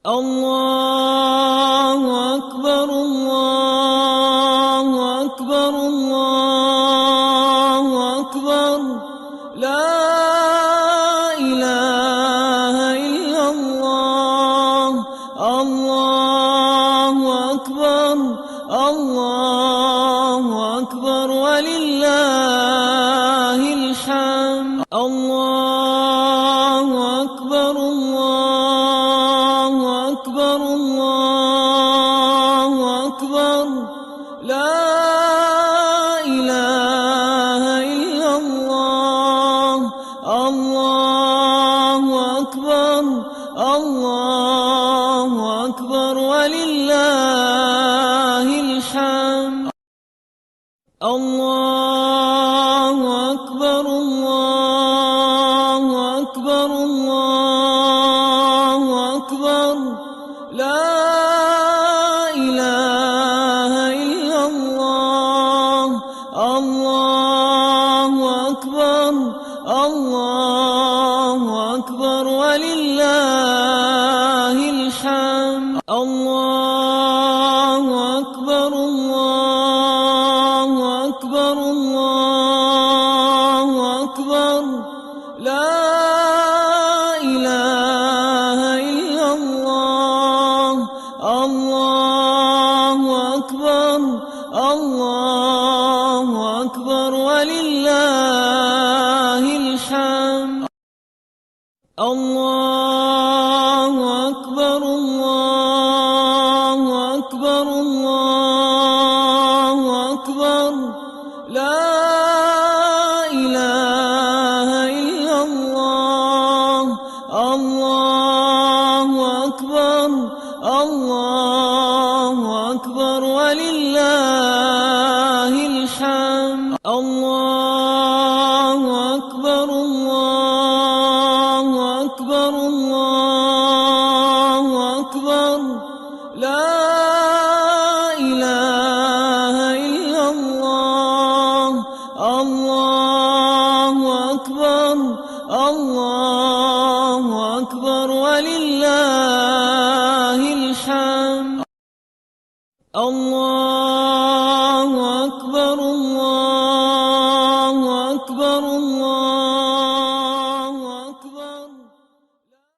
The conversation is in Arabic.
الله أكبر الله أكبر الله أكبر لا إله إلا الله الله أكبر الله أكبر ولله الحمد الله أكبر الله أكبر الله أكبر لا إله إلا الله الله أكبر الله أكبر ولله الحمد الله أكبر الله أكبر الله أكبر لا إله إلا الله الله أكبر الله أكبر ولله الحمد الله أكبر الله أكبر الله أكبر لا إله إلا الله الله أكبر الله أكبر ولله الحمد الله أكبر الله أكبر الله أكبر لا إله إلا الله الله أكبر الله أكبر ولله الحمد الله أكبر الله أكبر الله أكبر لا إله إلا الله الله أكبر الله أكبر ولله الحمد الله